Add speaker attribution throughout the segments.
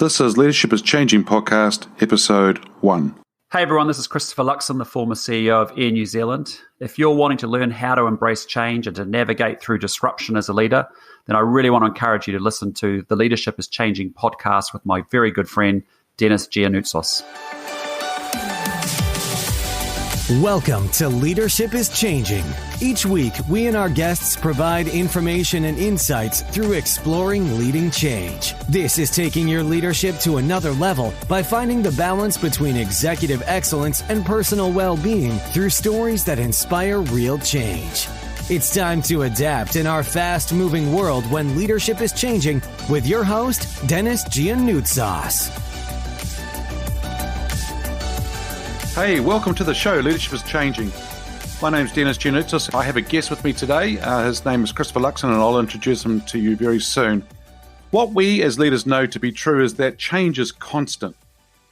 Speaker 1: This is Leadership is Changing Podcast, Episode 1.
Speaker 2: Hey everyone, this is Christopher Luxon, the former CEO of Air New Zealand. If you're wanting to learn how to embrace change and to navigate through disruption as a leader, then I really want to encourage you to listen to the Leadership is Changing podcast with my very good friend, Dennis Giannoutsos.
Speaker 3: Welcome to Leadership is Changing. Each week, we and our guests provide information and insights through exploring leading change. This is taking your leadership to another level by finding the balance between executive excellence and personal well-being through stories that inspire real change. It's time to adapt in our fast-moving world when leadership is changing with your host, Dennis Giannoutsos.
Speaker 1: Hey, welcome to the show, Leadership is Changing. My name's Dennis Giannoutsos. I have a guest with me today. His name is Christopher Luxon, and I'll introduce him to you very soon. What we as leaders know to be true is that change is constant.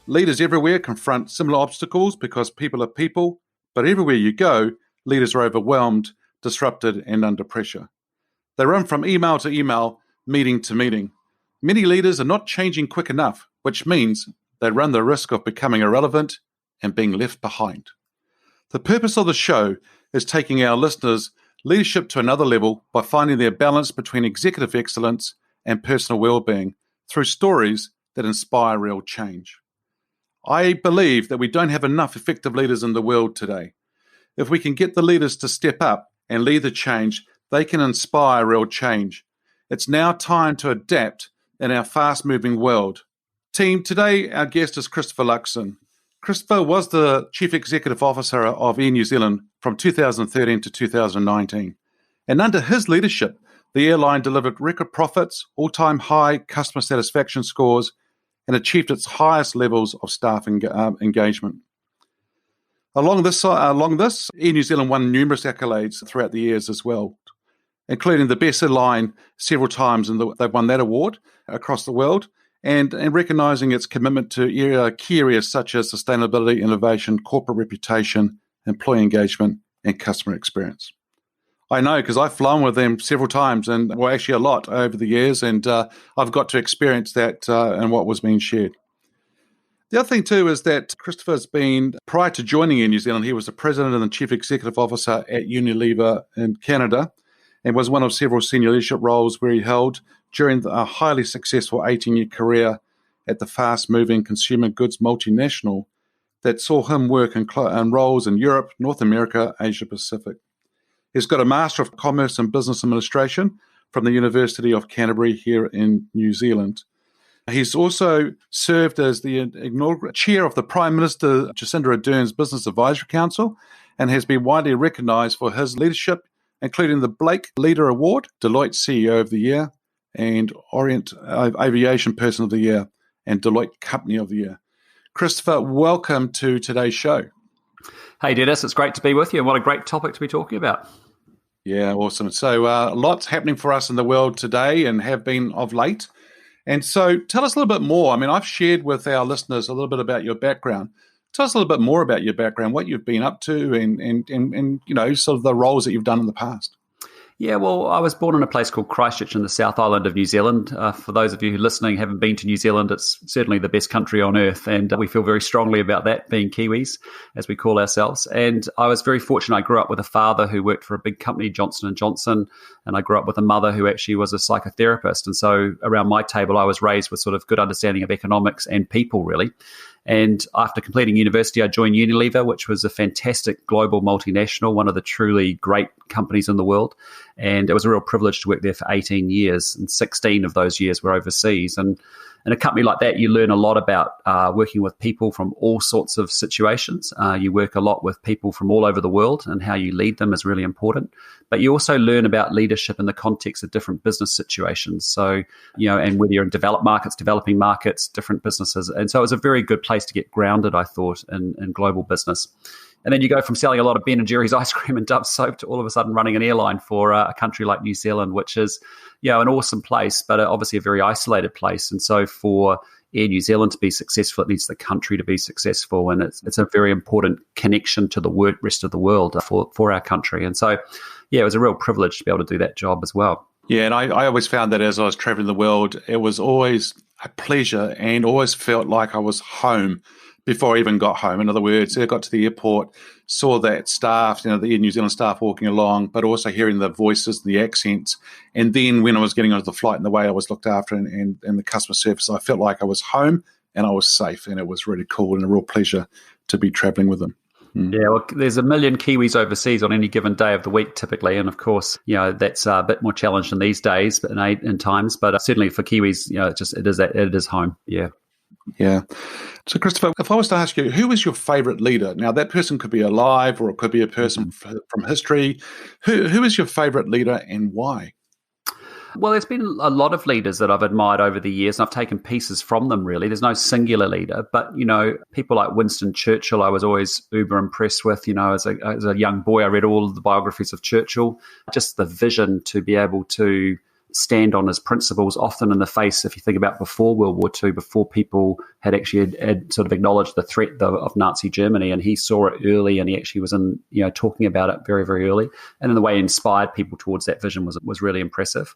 Speaker 1: Leaders everywhere confront similar obstacles because people are people, but everywhere you go, leaders are overwhelmed, disrupted, and under pressure. They run from email to email, meeting to meeting. Many leaders are not changing quick enough, which means they run the risk of becoming irrelevant and being left behind. The purpose of the show is taking our listeners' leadership to another level by finding their balance between executive excellence and personal well-being through stories that inspire real change. I believe that we don't have enough effective leaders in the world today. If we can get the leaders to step up and lead the change, they can inspire real change. It's now time to adapt in our fast-moving world. Team, today our guest is Christopher Luxon. Christopher was the Chief Executive Officer of Air New Zealand from 2013 to 2019. And under his leadership, the airline delivered record profits, all-time high customer satisfaction scores, and achieved its highest levels of staff engagement. Along this, Air New Zealand won numerous accolades throughout the years as well, including the Best Airline several times, and they've won that award across the world. And recognising its commitment to key areas such as sustainability, innovation, corporate reputation, employee engagement, and customer experience. I know because I've flown with them several times, and well, actually a lot over the years, and I've got to experience that and what was being shared. The other thing too is that Christopher's been, prior to joining in New Zealand, he was the President and the Chief Executive Officer at Unilever in Canada, and was one of several senior leadership roles where he held during a highly successful 18-year career at the fast-moving consumer goods multinational that saw him work in roles in Europe, North America, Asia Pacific. He's got a Master of Commerce and Business Administration from the University of Canterbury here in New Zealand. He's also served as the inaugural chair of the Prime Minister Jacinda Ardern's Business Advisory Council and has been widely recognised for his leadership, including the Blake Leader Award, Deloitte CEO of the Year, and Orient Aviation Person of the Year, and Deloitte Company of the Year. Christopher, welcome to today's show.
Speaker 2: Hey Dennis, it's great to be with you, and what a great topic to be talking about.
Speaker 1: Yeah, awesome. So lots happening for us in the world today and have been of late. And so tell us a little bit more. I mean, I've shared with our listeners a little bit about your background. Tell us a little bit more about your background, what you've been up to, and you know, sort of the roles that you've done in the past.
Speaker 2: Yeah, well, I was born in a place called Christchurch in the South Island of New Zealand. For those of you who are listening haven't been to New Zealand, it's certainly the best country on earth, and we feel very strongly about that, being Kiwis, as we call ourselves. And I was very fortunate. I grew up with a father who worked for a big company, Johnson & Johnson, and I grew up with a mother who actually was a psychotherapist. And so around my table, I was raised with sort of good understanding of economics and people, really. And after completing university, I joined Unilever, which was a fantastic global multinational, one of the truly great companies in the world. And it was a real privilege to work there for 18 years, and 16 of those years were overseas. And in a company like that, you learn a lot about working with people from all sorts of situations. You work a lot with people from all over the world, and how you lead them is really important. But you also learn about leadership in the context of different business situations. So, you know, and whether you're in developed markets, developing markets, different businesses. And so it was a very good place to get grounded, I thought, in global business. And then you go from selling a lot of Ben & Jerry's ice cream and Dove soap to all of a sudden running an airline for a country like New Zealand, which is, you know, an awesome place, but obviously a very isolated place. And so for Air New Zealand to be successful, it needs the country to be successful. And it's a very important connection to the rest of the world for our country. And so, yeah, it was a real privilege to be able to do that job as well.
Speaker 1: Yeah, and I always found that as I was traveling the world, it was always a pleasure and always felt like I was home before I even got home. In other words, I got to the airport, saw that staff, the Air New Zealand staff walking along, but also hearing the voices, the accents. And then when I was getting onto the flight and the way I was looked after and the customer service, I felt like I was home and I was safe, and it was really cool and a real pleasure to be traveling with them.
Speaker 2: Yeah, well, there's a million Kiwis overseas on any given day of the week, typically, and of course, that's a bit more challenged in these days, but in times. But certainly for Kiwis, it is home. Yeah.
Speaker 1: Yeah. So, Christopher, if I was to ask you, who is your favourite leader? Now, that person could be alive, or it could be a person from history. Who is your favourite leader, and why?
Speaker 2: Well, there's been a lot of leaders that I've admired over the years, and I've taken pieces from them, really. There's no singular leader, but, people like Winston Churchill, I was always uber impressed with. As a young boy, I read all of the biographies of Churchill. Just the vision to be able to stand on his principles, often in the face, if you think about before World War II, before people had actually had sort of acknowledged the threat of Nazi Germany, and he saw it early, and he actually was talking about it very, very early. And in the way he inspired people towards that vision was really impressive.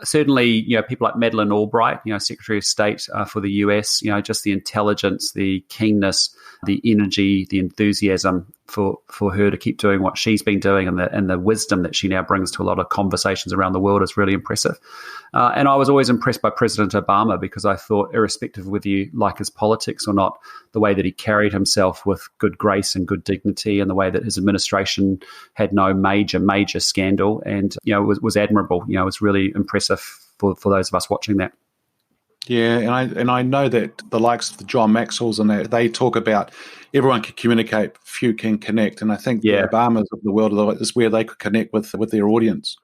Speaker 2: Certainly, people like Madeleine Albright, Secretary of State for the US, just the intelligence, the keenness, the energy, the enthusiasm for her to keep doing what she's been doing, and the wisdom that she now brings to a lot of conversations around the world is really impressive. And I was always impressed by President Obama, because I thought, irrespective of whether you like his politics or not, the way that he carried himself with good grace and good dignity, and the way that his administration had no major scandal, and was admirable. It was really impressive for those of us watching that.
Speaker 1: Yeah, and I know that the likes of the John Maxwell's and that, they talk about everyone can communicate, few can connect, and I think the Obamas of the world is where they could connect with their audience.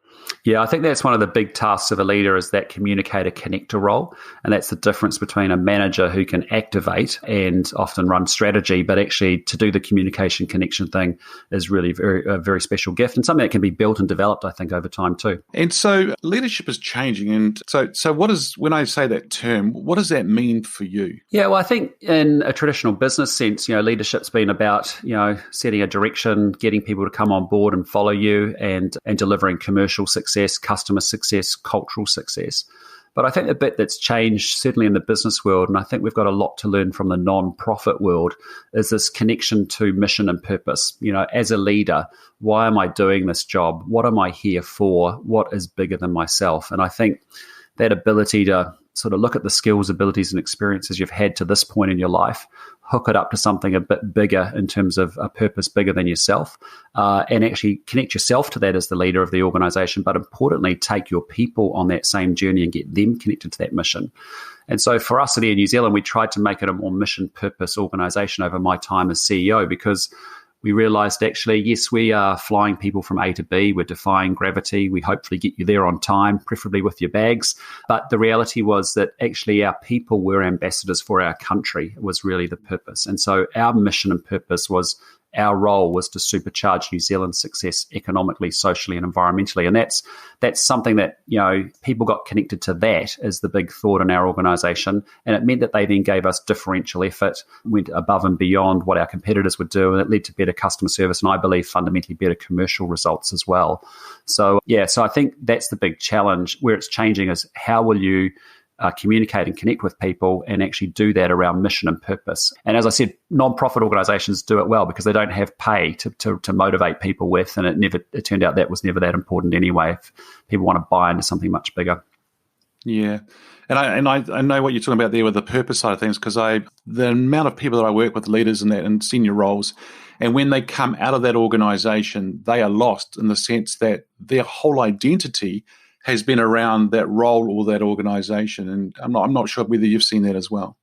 Speaker 2: Yeah, I think that's one of the big tasks of a leader, is that communicator connector role. And that's the difference between a manager who can activate and often run strategy, but actually to do the communication connection thing is really a very special gift, and something that can be built and developed, I think, over time too.
Speaker 1: And so leadership is changing. And so when I say that term, what does that mean for you?
Speaker 2: Yeah, well, I think in a traditional business sense, leadership's been about, setting a direction, getting people to come on board and follow you, and delivering commercial success, customer success, cultural success. But I think the bit that's changed, certainly in the business world, and I think we've got a lot to learn from the non-profit world, is this connection to mission and purpose. As a leader, why am I doing this job? What am I here for? What is bigger than myself? And I think that ability to sort of look at the skills, abilities, and experiences you've had to this point in your life, hook it up to something a bit bigger in terms of a purpose bigger than yourself, and actually connect yourself to that as the leader of the organization, but importantly, take your people on that same journey and get them connected to that mission. And so for us at Air New Zealand, we tried to make it a more mission purpose organization over my time as CEO, because we realized actually, yes, we are flying people from A to B. We're defying gravity. We hopefully get you there on time, preferably with your bags. But the reality was that actually our people were ambassadors for our country, was really the purpose. And so our mission and purpose was, our role was to supercharge New Zealand's success economically, socially, and environmentally. And that's something that, people got connected to. That is the big thought in our organisation. And it meant that they then gave us differential effort, went above and beyond what our competitors would do, and it led to better customer service, and I believe fundamentally better commercial results as well. So I think that's the big challenge. Where it's changing is, how will you communicate and connect with people and actually do that around mission and purpose. And as I said, non-profit organisations do it well because they don't have pay to motivate people with, and it turned out that was never that important anyway if people want to buy into something much bigger.
Speaker 1: Yeah. And I know what you're talking about there with the purpose side of things, because the amount of people that I work with, leaders in that, in senior roles, and when they come out of that organisation, they are lost in the sense that their whole identity has been around that role or that organisation. And I'm not sure whether you've seen that as well.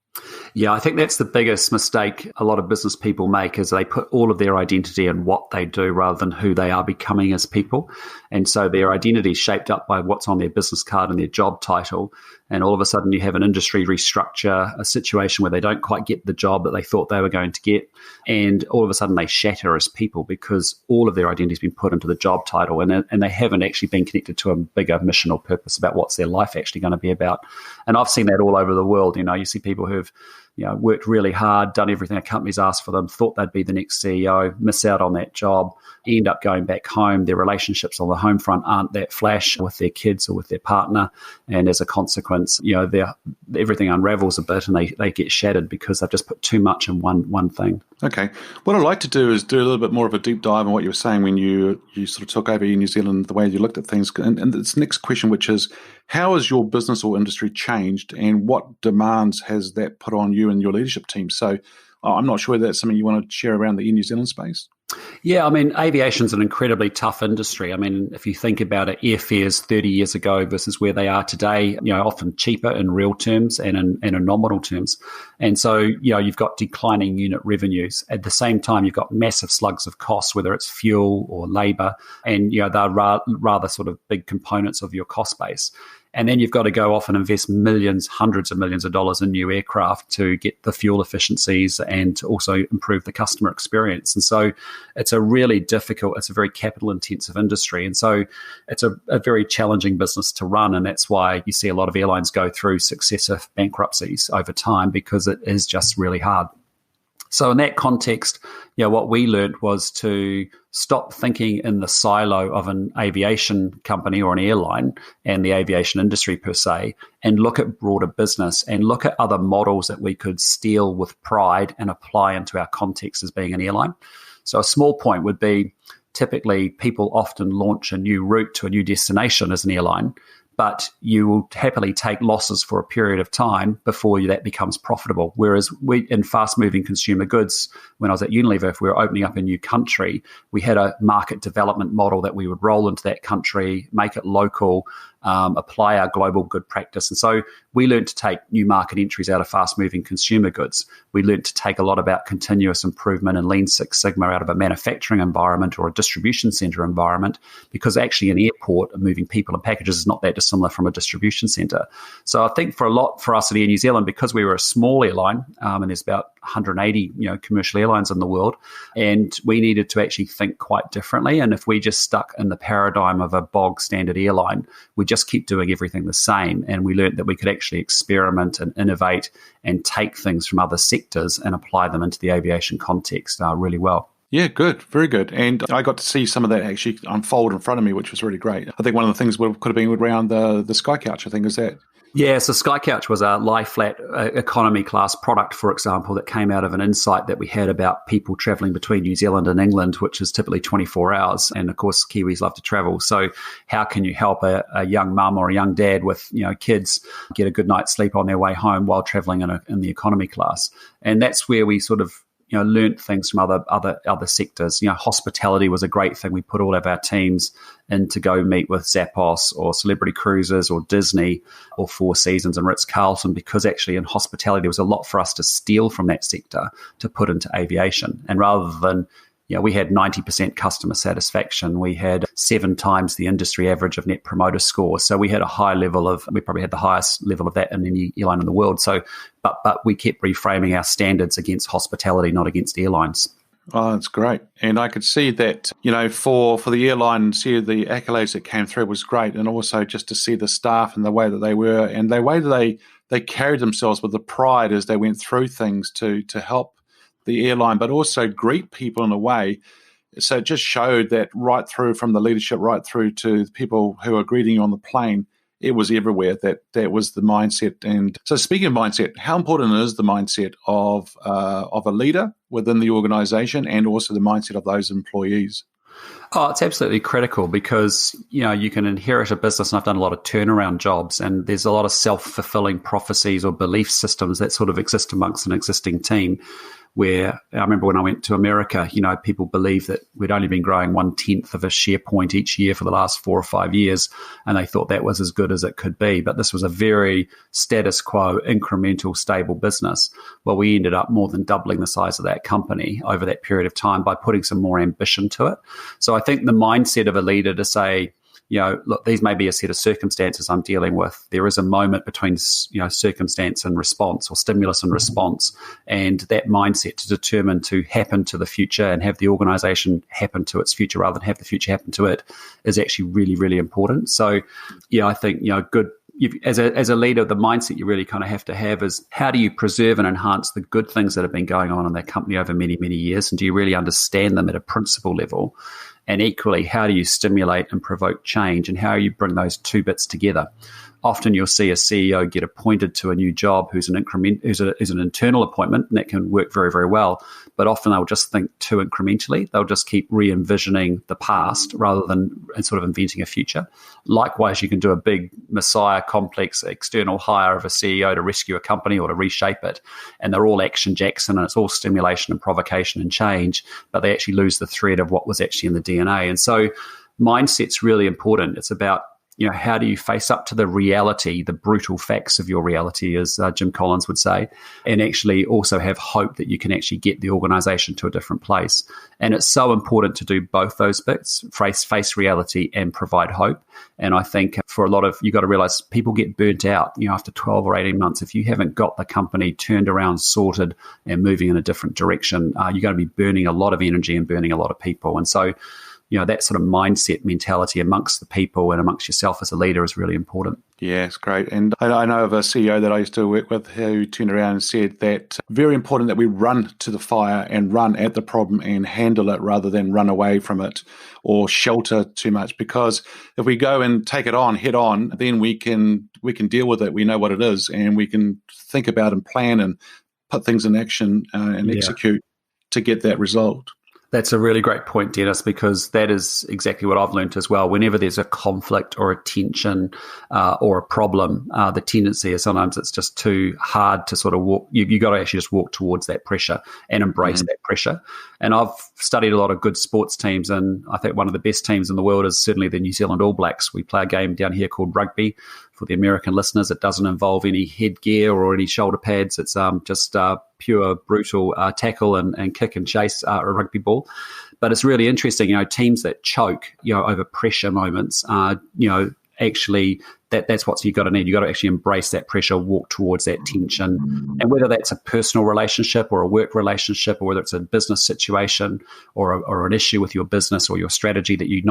Speaker 2: Yeah, I think that's the biggest mistake a lot of business people make, is they put all of their identity in what they do rather than who they are becoming as people. And so their identity is shaped up by what's on their business card and their job title. And all of a sudden you have an industry restructure, a situation where they don't quite get the job that they thought they were going to get. And all of a sudden they shatter as people because all of their identity has been put into the job title, and they haven't actually been connected to a bigger mission or purpose about what's their life actually going to be about. And I've seen that all over the world. You see people who've worked really hard, done everything a company's asked for them, thought they'd be the next CEO, miss out on that job, end up going back home. Their relationships on the home front aren't that flash with their kids or with their partner. And as a consequence, everything unravels a bit and they get shattered because they've just put too much in one thing.
Speaker 1: Okay. What I'd like to do is do a little bit more of a deep dive on what you were saying when you sort of took over in New Zealand, the way you looked at things. And this next question, which is, how has your business or industry changed and what demands has that put on you and your leadership team? So I'm not sure that's something you want to share around the New Zealand space.
Speaker 2: Yeah, aviation's an incredibly tough industry. If you think about it, airfares 30 years ago versus where they are today, often cheaper in real terms and in nominal terms. And so, you've got declining unit revenues. At the same time, you've got massive slugs of costs, whether it's fuel or labor, and, they're rather sort of big components of your cost base. And then you've got to go off and invest millions, hundreds of millions of dollars in new aircraft to get the fuel efficiencies and to also improve the customer experience. And so it's a really difficult, it's a very capital intensive industry. And so it's a very challenging business to run. And that's why you see a lot of airlines go through successive bankruptcies over time, because it is just really hard. So in that context, what we learned was to stop thinking in the silo of an aviation company or an airline and the aviation industry per se, and look at broader business and look at other models that we could steal with pride and apply into our context as being an airline. So a small point would be, typically people often launch a new route to a new destination as an airline, but you will happily take losses for a period of time before that becomes profitable. Whereas in fast-moving consumer goods, when I was at Unilever, if we were opening up a new country, we had a market development model that we would roll into that country, make it local, apply our global good practice. And so we learned to take new market entries out of fast-moving consumer goods. We learned to take a lot about continuous improvement and Lean Six Sigma out of a manufacturing environment or a distribution center environment, because actually an airport moving people and packages is not that dissimilar from a distribution center. So I think for us at Air New Zealand, because we were a small airline, and there's about 180 commercial airlines in the world, and we needed to actually think quite differently. And if we just stuck in the paradigm of a bog standard airline, we just keep doing everything the same. And we learned that we could actually experiment and innovate and take things from other sectors and apply them into the aviation context really well.
Speaker 1: Yeah, good. Very good. And I got to see some of that actually unfold in front of me, which was really great. I think one of the things could have been around the Sky Couch, I think, is that.
Speaker 2: Yeah, so Sky Couch was a lie-flat economy class product, for example, that came out of an insight that we had about people travelling between New Zealand and England, which is typically 24 hours. And of course, Kiwis love to travel. So how can you help a young mum or a young dad with kids get a good night's sleep on their way home while travelling in the economy class? And that's where we sort of learnt things from other sectors. Hospitality was a great thing. We put all of our teams in to go meet with Zappos or Celebrity Cruises or Disney or Four Seasons and Ritz-Carlton, because actually in hospitality there was a lot for us to steal from that sector to put into aviation. And rather than we had 90% customer satisfaction. We had 7 times the industry average of net promoter score. So we had we probably had the highest level of that in any airline in the world. So, but we kept reframing our standards against hospitality, not against airlines.
Speaker 1: Oh, that's great. And I could see that, for the airline, see the accolades that came through was great. And also just to see the staff and the way that they were and the way that they carried themselves with the pride as they went through things to help the airline, but also greet people in a way. So it just showed that right through from the leadership, right through to the people who are greeting you on the plane, it was everywhere. That was the mindset. And so speaking of mindset, how important is the mindset of a leader within the organization and also the mindset of those employees?
Speaker 2: Oh, it's absolutely critical, because, you can inherit a business, and I've done a lot of turnaround jobs, and there's a lot of self-fulfilling prophecies or belief systems that sort of exist amongst an existing team. Where I remember when I went to America, people believed that we'd only been growing 1/10 of a share point each year for the last 4 or 5 years, and they thought that was as good as it could be. But this was a very status quo, incremental, stable business. Well, we ended up more than doubling the size of that company over that period of time by putting some more ambition to it. So I think the mindset of a leader to say, look, these may be a set of circumstances I'm dealing with. There is a moment between, circumstance and response, or stimulus and response, and that mindset to determine to happen to the future and have the organization happen to its future rather than have the future happen to it is actually really, really important. So, I think, good as a leader, the mindset you really kind of have to have is, how do you preserve and enhance the good things that have been going on in that company over many, many years? And do you really understand them at a principle level? And equally, how do you stimulate and provoke change? And how you bring those two bits together? Often you'll see a CEO get appointed to a new job who's an internal appointment, and that can work very, very well. But often they'll just think too incrementally. They'll just keep re-envisioning the past rather than sort of inventing a future. Likewise, you can do a big Messiah complex external hire of a CEO to rescue a company or to reshape it. And they're all Action Jackson, and it's all stimulation and provocation and change, but they actually lose the thread of what was actually in the DNA. And so mindset's really important. It's about, how do you face up to the reality, the brutal facts of your reality, as Jim Collins would say, and actually also have hope that you can actually get the organization to a different place. And it's so important to do both those bits, face reality and provide hope. And I think for a lot of, you got to realize people get burnt out, after 12 or 18 months. If you haven't got the company turned around, sorted, and moving in a different direction, you're going to be burning a lot of energy and burning a lot of people. And so, that sort of mindset mentality amongst the people and amongst yourself as a leader is really important.
Speaker 1: Yeah, it's great. And I know of a CEO that I used to work with who turned around and said that very important that we run to the fire and run at the problem and handle it rather than run away from it or shelter too much. Because if we go and take it on head on, then we can deal with it. We know what it is, and we can think about and plan and put things in action and execute to get that result.
Speaker 2: That's a really great point, Dennis, because that is exactly what I've learned as well. Whenever there's a conflict or a tension or a problem, the tendency is sometimes it's just too hard to sort of walk. You got to actually just walk towards that pressure and embrace that pressure. And I've studied a lot of good sports teams, and I think one of the best teams in the world is certainly the New Zealand All Blacks. We play a game down here called rugby. For the American listeners, it doesn't involve any headgear or any shoulder pads. It's just pure brutal tackle and kick and chase a rugby ball. But it's really interesting, teams that choke, over pressure moments, actually that's what you've got to need. You've got to actually embrace that pressure, walk towards that tension. And whether that's a personal relationship or a work relationship, or whether it's a business situation or an issue with your business or your strategy that you're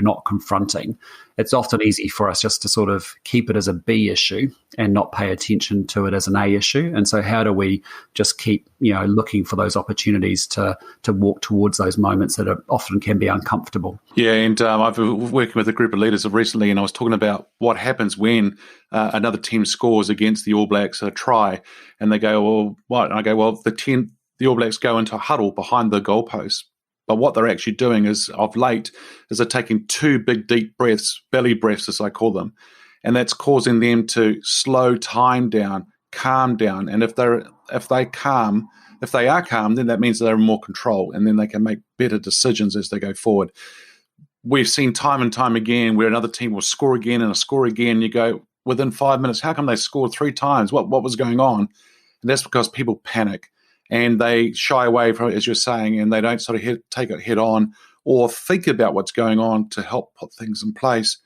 Speaker 2: not confronting, it's often easy for us just to sort of keep it as a B issue and not pay attention to it as an A issue. And so how do we just keep, looking for those opportunities to walk towards those moments that often can be uncomfortable?
Speaker 1: Yeah, and I've been working with a group of leaders recently, and I was talking about what happens when another team scores against the All Blacks a try, and they go, well, what? And I go, well, the All Blacks go into a huddle behind the goalpost. But what they're actually doing is, of late, is they're taking 2 big, deep breaths, belly breaths, as I call them, and that's causing them to slow time down, calm down. And if they are calm, then that means they're in more control, and then they can make better decisions as they go forward. We've seen time and time again where another team will score again and score again. You go, within 5 minutes, how come they scored 3 times? What was going on? And that's because people panic and they shy away from it, as you're saying, and they don't sort of take it head on or think about what's going on to help put things in place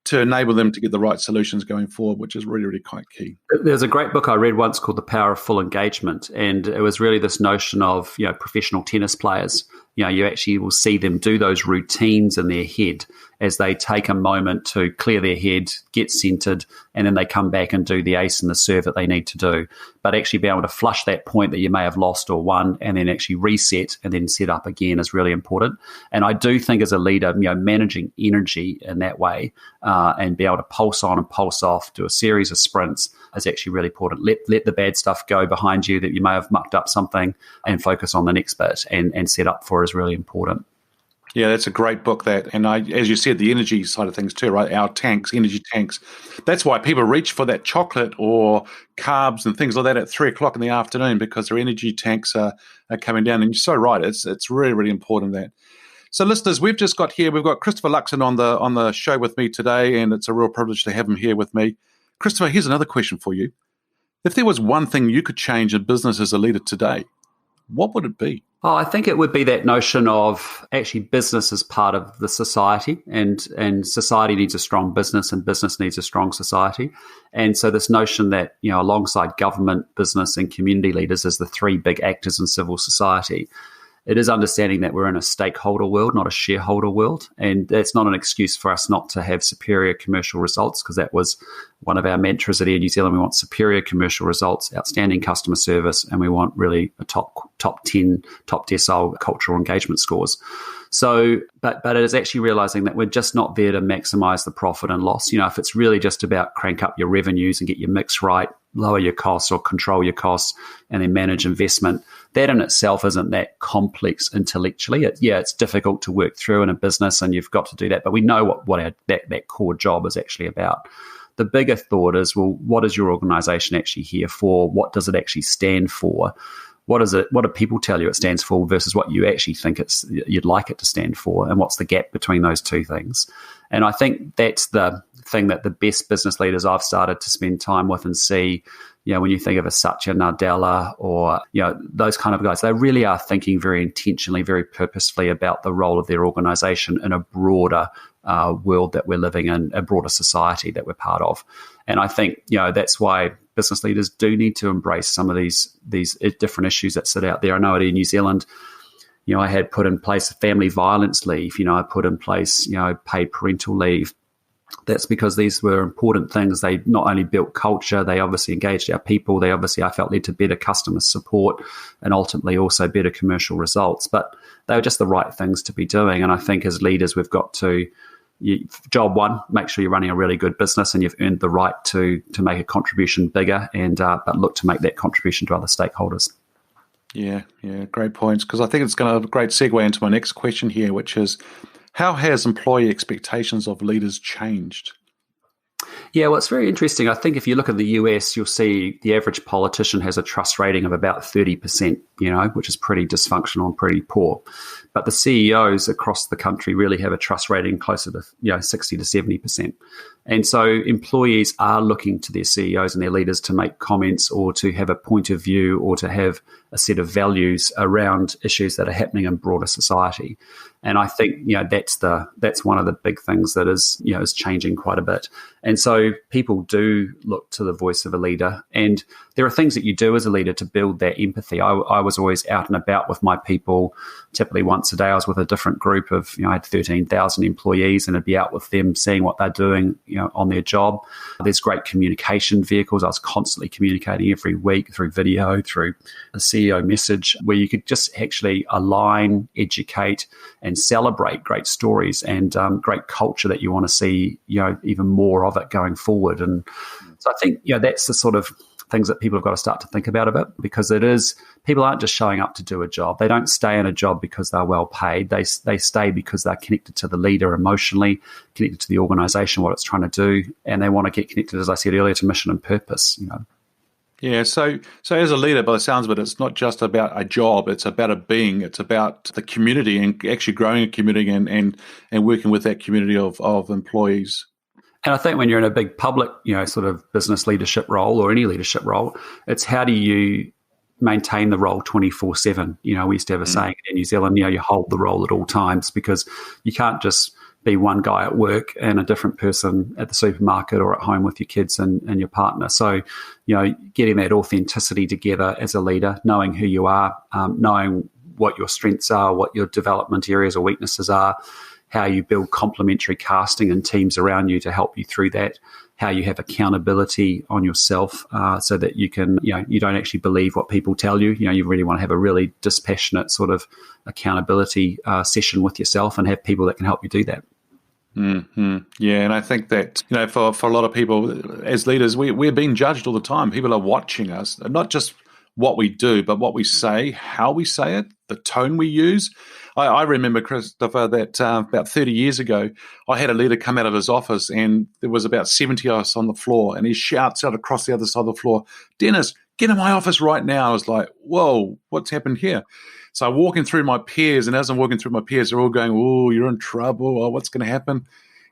Speaker 1: to enable them to get the right solutions going forward, which is really, really quite key.
Speaker 2: There's a great book I read once called The Power of Full Engagement, and it was really this notion of, professional tennis players. You actually will see them do those routines in their head as they take a moment to clear their head, get centered, and then they come back and do the ace and the serve that they need to do. But actually being able to flush that point that you may have lost or won and then actually reset and then set up again is really important. And I do think as a leader, managing energy in that way and be able to pulse on and pulse off, do a series of sprints is actually really important. Let the bad stuff go behind you that you may have mucked up something and focus on the next bit and set up for is really important.
Speaker 1: Yeah, that's a great book, that. And as you said, the energy side of things too, right? Our tanks, energy tanks. That's why people reach for that chocolate or carbs and things like that at 3:00 in the afternoon, because their energy tanks are coming down. And you're so right. It's really, really important that. So listeners, we've got Christopher Luxon on the show with me today, and it's a real privilege to have him here with me. Christopher, here's another question for you. If there was one thing you could change in business as a leader today, what would it be?
Speaker 2: Oh, I think it would be that notion of actually business as part of the society, and society needs a strong business and business needs a strong society. And so this notion that, alongside government, business and community leaders as the 3 big actors in civil society, it is understanding that we're in a stakeholder world, not a shareholder world. And that's not an excuse for us not to have superior commercial results, because that was one of our mantras at Air New Zealand. We want superior commercial results, outstanding customer service, and we want really a top 10, top decile cultural engagement scores. So, but it is actually realizing that we're just not there to maximize the profit and loss. If it's really just about crank up your revenues and get your mix right, lower your costs or control your costs, and then manage investment, that in itself isn't that complex intellectually. It's difficult to work through in a business, and you've got to do that. But we know what that core job is actually about. The bigger thought is, well, what is your organization actually here for? What does it actually stand for? What do people tell you it stands for versus what you actually think you'd like it to stand for? And what's the gap between those two things? And I think that's the thing that the best business leaders I've started to spend time with and see, when you think of a Satya Nadella or, those kind of guys, they really are thinking very intentionally, very purposefully about the role of their organization in a broader world that we're living in, a broader society that we're part of. And I think, that's why business leaders do need to embrace some of these different issues that sit out there. I know in New Zealand, I had put in place a family violence leave. I put in place, paid parental leave. That's because these were important things. They not only built culture, they obviously engaged our people. They obviously, I felt, led to better customer support and ultimately also better commercial results. But they were just the right things to be doing. And I think as leaders, we've got to, job one, make sure you're running a really good business and you've earned the right to make a contribution bigger, and but look to make that contribution to other stakeholders.
Speaker 1: Yeah, great points. Because I think it's going to have a great segue into my next question here, which is, how has employee expectations of leaders changed?
Speaker 2: Yeah, well, it's very interesting. I think if you look at the US, you'll see the average politician has a trust rating of about 30%, which is pretty dysfunctional and pretty poor. But the CEOs across the country really have a trust rating closer to 60 to 70%. And so employees are looking to their CEOs and their leaders to make comments or to have a point of view or to have a set of values around issues that are happening in broader society. And I think, that's one of the big things that is changing quite a bit. And so people do look to the voice of a leader. And there are things that you do as a leader to build that empathy. I was always out and about with my people. Typically once a day, I was with a different group of, I had 13,000 employees, and I'd be out with them, seeing what they're doing, on their job. There's great communication vehicles. I was constantly communicating every week through video, through a CEO message, where you could just actually align, educate, and celebrate great stories and great culture that you want to see, even more of it going forward. And so I think, that's the sort of things that people have got to start to think about a bit, because people aren't just showing up to do a job. They don't stay in a job because they're well paid. They stay because they're connected to the leader emotionally, connected to the organization, what it's trying to do, and they want to get connected, as I said earlier, to mission and purpose.
Speaker 1: Yeah, so as a leader, by the sounds of it, it's not just about a job, it's about a being, it's about the community and actually growing a community and working with that community of employees.
Speaker 2: And I think when you're in a big public, sort of business leadership role or any leadership role, it's how do you maintain the role 24/7? We used to have a saying in New Zealand, you hold the role at all times, because you can't just be one guy at work and a different person at the supermarket or at home with your kids and your partner. So, getting that authenticity together as a leader, knowing who you are, knowing what your strengths are, what your development areas or weaknesses are, how you build complementary casting and teams around you to help you through that, how you have accountability on yourself so that you can, you don't actually believe what people tell you. You really want to have a really dispassionate sort of accountability session with yourself and have people that can help you do that.
Speaker 1: Mm-hmm. Yeah, and I think that, for a lot of people as leaders, we're being judged all the time. People are watching us, not just what we do, but what we say, how we say it, the tone we use. I remember, Christopher, that about 30 years ago, I had a leader come out of his office and there was about 70 of us on the floor, and he shouts out across the other side of the floor, "Dennis, get in my office right now." I was like, whoa, what's happened here? So I'm walking through my peers, and as I'm walking through my peers, they're all going, "Oh, you're in trouble. Oh, what's going to happen?"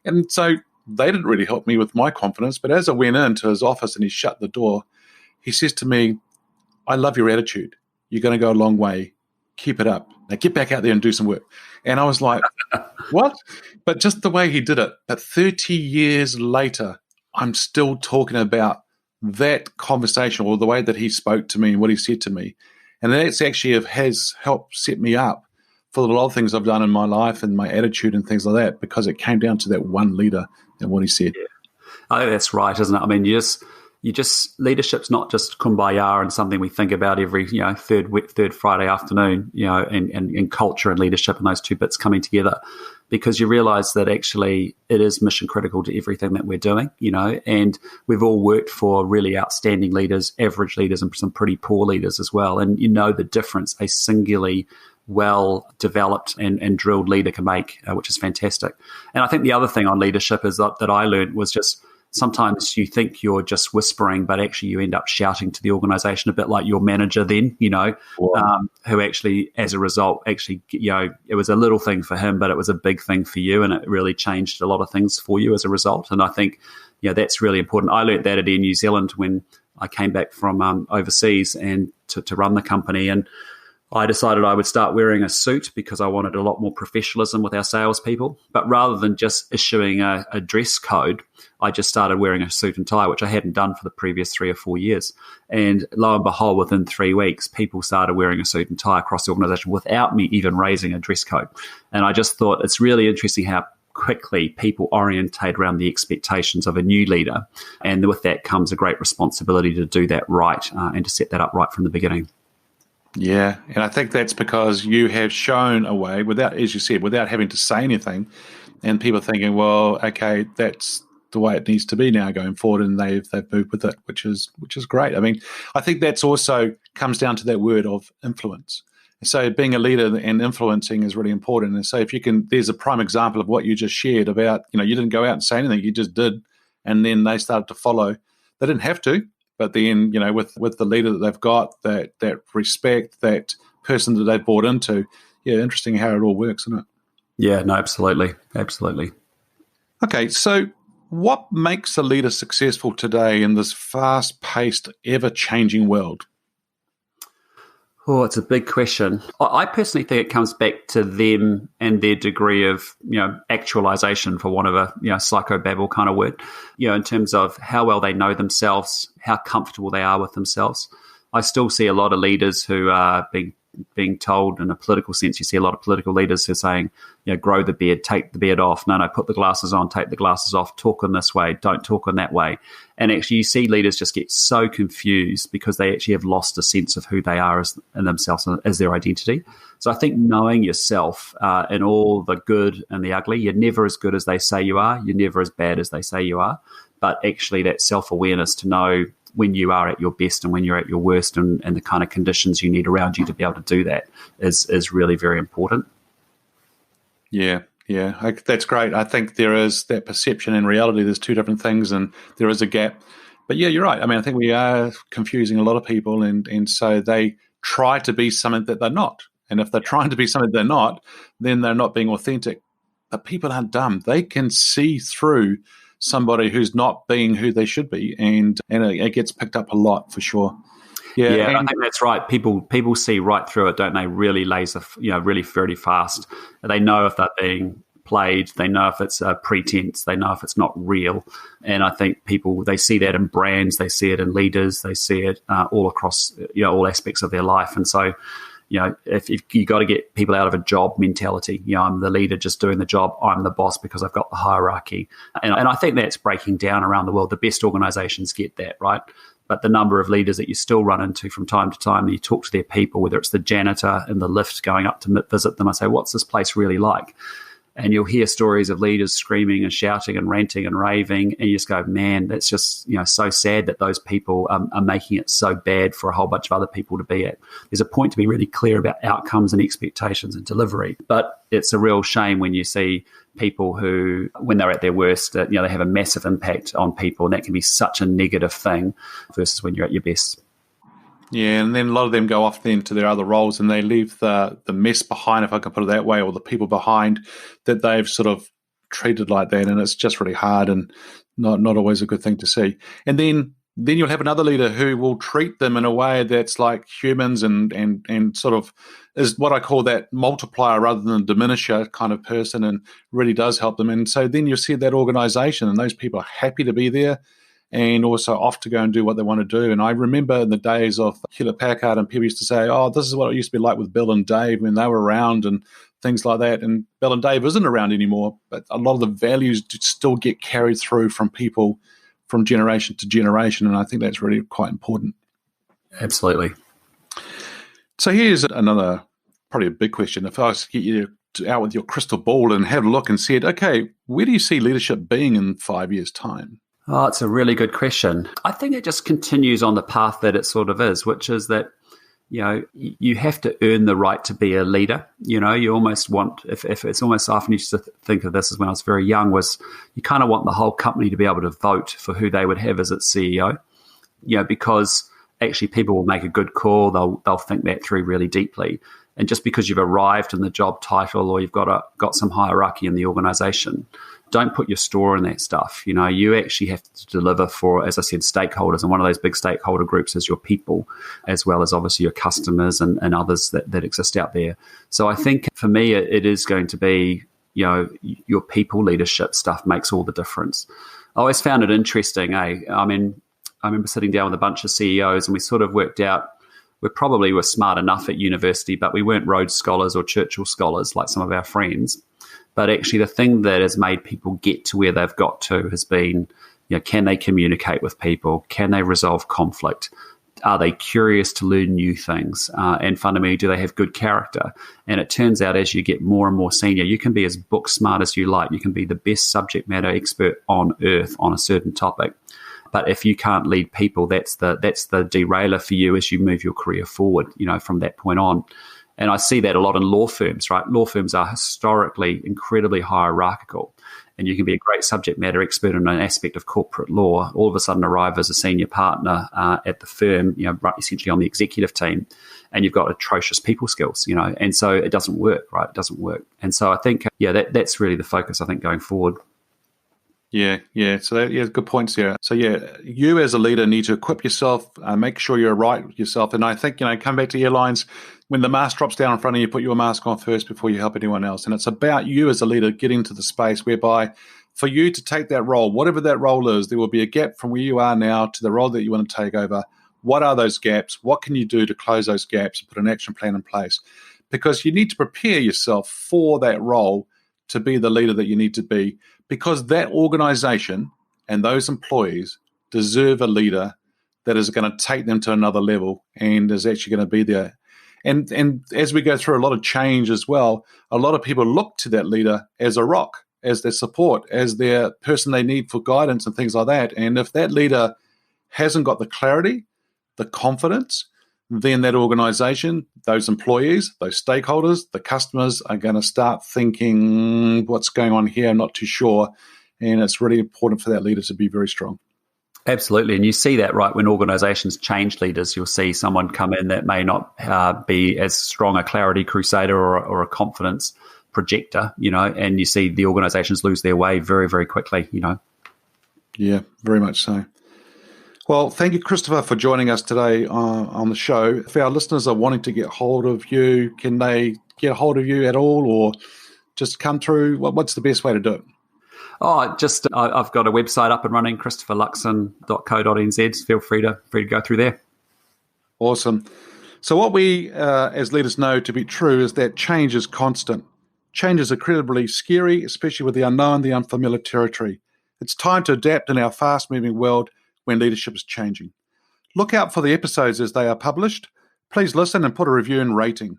Speaker 1: And so they didn't really help me with my confidence. But as I went into his office and he shut the door, he says to me, "I love your attitude. You're going to go a long way. Keep it up. Now get back out there and do some work." And I was like, what? But just the way he did it. But 30 years later, I'm still talking about that conversation, or the way that he spoke to me and what he said to me. And that's actually has helped set me up for a lot of things I've done in my life and my attitude and things like that, because it came down to that one leader and what he said.
Speaker 2: Yeah. I think that's right, isn't it? I mean, you just leadership's not just kumbaya and something we think about every third Friday afternoon, and culture and leadership and those two bits coming together, because you realise that actually it is mission critical to everything that we're doing, and we've all worked for really outstanding leaders, average leaders, and some pretty poor leaders as well, and the difference a singularly well-developed and drilled leader can make, which is fantastic. And I think the other thing on leadership is that I learned was just sometimes you think you're just whispering, but actually you end up shouting to the organization, a bit like your manager then, who actually, as a result, it was a little thing for him, but it was a big thing for you, and it really changed a lot of things for you as a result. And I think, that's really important. I learned that at Air New Zealand when I came back from overseas and to run the company, and I decided I would start wearing a suit because I wanted a lot more professionalism with our salespeople. But rather than just issuing a dress code, I just started wearing a suit and tie, which I hadn't done for the previous 3 or 4 years. And lo and behold, within 3 weeks, people started wearing a suit and tie across the organization without me even raising a dress code. And I just thought it's really interesting how quickly people orientate around the expectations of a new leader. And with that comes a great responsibility to do that right and to set that up right from the beginning.
Speaker 1: Yeah, and I think that's because you have shown a way without, as you said, without having to say anything, and people thinking, well, okay, that's the way it needs to be now going forward, and they've moved with it, which is great. I mean, I think that's also comes down to that word of influence. So being a leader and influencing is really important. And so if you can, there's a prime example of what you just shared about, you didn't go out and say anything, you just did, and then they started to follow. They didn't have to. But then, with the leader that they've got, that respect, that person that they've bought into, interesting how it all works, isn't it?
Speaker 2: Yeah, no, absolutely. Absolutely.
Speaker 1: Okay, so what makes a leader successful today in this fast-paced, ever-changing world?
Speaker 2: Oh, it's a big question. I personally think it comes back to them and their degree of, actualization, for want of a, psychobabble kind of word, in terms of how well they know themselves, how comfortable they are with themselves. I still see a lot of leaders who are being told, in a political sense, you see a lot of political leaders who are saying, grow the beard, take the beard off. No, put the glasses on, take the glasses off, talk in this way, don't talk in that way. And actually you see leaders just get so confused because they actually have lost a sense of who they are in themselves as their identity. So I think knowing yourself in all the good and the ugly, you're never as good as they say you are, you're never as bad as they say you are, but actually that self-awareness to know when you are at your best and when you're at your worst, and the kind of conditions you need around you to be able to do that is really very important.
Speaker 1: Yeah, that's great. I think there is that perception and reality. There's two different things, and there is a gap. But yeah, you're right. I mean, I think we are confusing a lot of people, and so they try to be something that they're not. And if they're trying to be something they're not, then they're not being authentic. But people aren't dumb. They can see through somebody who's not being who they should be, and it gets picked up a lot for sure.
Speaker 2: Yeah, I think that's right. People see right through it, don't they? Really laser, really fairly fast. They know if they're being played. They know if it's a pretense. They know if it's not real. And I think people, they see that in brands, they see it in leaders, they see it all across all aspects of their life. And so, if you got to get people out of a job mentality, I'm the leader just doing the job, I'm the boss because I've got the hierarchy. And I think that's breaking down around the world. The best organizations get that, right? But the number of leaders that you still run into from time to time, you talk to their people, whether it's the janitor in the lift going up to visit them, I say, what's this place really like? And you'll hear stories of leaders screaming and shouting and ranting and raving, and you just go, man, that's just so sad that those people are making it so bad for a whole bunch of other people to be at. There's a point to be really clear about outcomes and expectations and delivery, but it's a real shame when you see people who, when they're at their worst, they have a massive impact on people, and that can be such a negative thing versus when you're at your best.
Speaker 1: Yeah, and then a lot of them go off then to their other roles, and they leave the mess behind, if I can put it that way, or the people behind that they've sort of treated like that, and it's just really hard and not always a good thing to see. And then you'll have another leader who will treat them in a way that's like humans and sort of is what I call that multiplier rather than diminisher kind of person, and really does help them. And so then you see that organization and those people are happy to be there, and also off to go and do what they want to do. And I remember in the days of Hewlett Packard, and people used to say, oh, this is what it used to be like with Bill and Dave when they were around and things like that. And Bill and Dave isn't around anymore, but a lot of the values still get carried through from people from generation to generation. And I think that's really quite important.
Speaker 2: Absolutely.
Speaker 1: So here's another, probably a big question. If I was to get you out with your crystal ball and have a look and said, okay, where do you see leadership being in 5 years' time?
Speaker 2: Oh, it's a really good question. I think it just continues on the path that it sort of is, which is that, you have to earn the right to be a leader. You almost want, if it's almost, I often used to think of this as when I was very young, was you kind of want the whole company to be able to vote for who they would have as its CEO, because actually people will make a good call. They'll think that through really deeply. And just because you've arrived in the job title or you've got some hierarchy in the organization, don't put your store in that stuff. You actually have to deliver for, as I said, stakeholders. And one of those big stakeholder groups is your people, as well as obviously your customers and others that exist out there. So I think for me, it is going to be, your people leadership stuff makes all the difference. I always found it interesting. I remember sitting down with a bunch of CEOs and we sort of worked out we probably were smart enough at university, but we weren't Rhodes Scholars or Churchill Scholars like some of our friends. But actually the thing that has made people get to where they've got to has been, can they communicate with people? Can they resolve conflict? Are they curious to learn new things? And fundamentally, do they have good character? And it turns out as you get more and more senior, you can be as book smart as you like. You can be the best subject matter expert on earth on a certain topic. But if you can't lead people, that's the derailer for you as you move your career forward, from that point on. And I see that a lot in law firms, right? Law firms are historically incredibly hierarchical. And you can be a great subject matter expert in an aspect of corporate law, all of a sudden arrive as a senior partner at the firm, essentially on the executive team, and you've got atrocious people skills, and so it doesn't work, right? It doesn't work. And so I think, that's really the focus, I think, going forward.
Speaker 1: Yeah. So good points there. So you as a leader need to equip yourself, make sure you're right with yourself. And I think, come back to airlines, when the mask drops down in front of you, put your mask on first before you help anyone else. And it's about you as a leader getting to the space whereby for you to take that role, whatever that role is, there will be a gap from where you are now to the role that you want to take over. What are those gaps? What can you do to close those gaps and put an action plan in place? Because you need to prepare yourself for that role to be the leader that you need to be, because that organization and those employees deserve a leader that is going to take them to another level and is actually going to be there. And as we go through a lot of change as well, a lot of people look to that leader as a rock, as their support, as their person they need for guidance and things like that. And if that leader hasn't got the clarity, the confidence, then that organization, those employees, those stakeholders, the customers are going to start thinking, what's going on here? I'm not too sure. And it's really important for that leader to be very strong.
Speaker 2: Absolutely. And you see that, right, when organizations change leaders, you'll see someone come in that may not be as strong a clarity crusader or a confidence projector, and you see the organizations lose their way very, very quickly,
Speaker 1: Yeah, very much so. Well, thank you, Christopher, for joining us today on the show. If our listeners are wanting to get hold of you, can they get hold of you at all or just come through? What's the best way to do it?
Speaker 2: I've got a website up and running, christopherluxon.co.nz. Feel free to go through there.
Speaker 1: Awesome. So what we as leaders know to be true is that change is constant. Change is incredibly scary, especially with the unknown, the unfamiliar territory. It's time to adapt in our fast-moving world when leadership is changing. Look out for the episodes as they are published. Please listen and put a review and rating.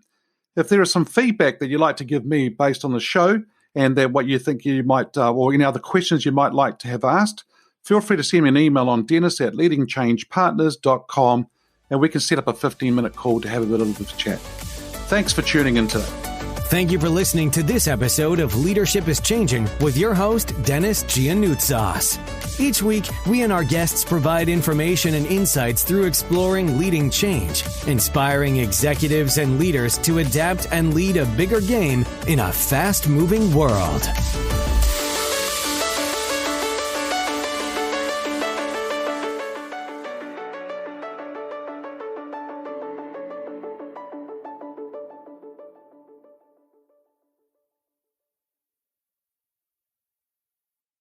Speaker 1: If there is some feedback that you'd like to give me based on the show and that what you think you might, or any other questions you might like to have asked, feel free to send me an email on dennis@leadingchangepartners.com and we can set up a 15-minute call to have a bit of a chat. Thanks for tuning in today.
Speaker 3: Thank you for listening to this episode of Leadership is Changing with your host, Dennis Giannoutsas. Each week, we and our guests provide information and insights through exploring leading change, inspiring executives and leaders to adapt and lead a bigger game in a fast-moving world.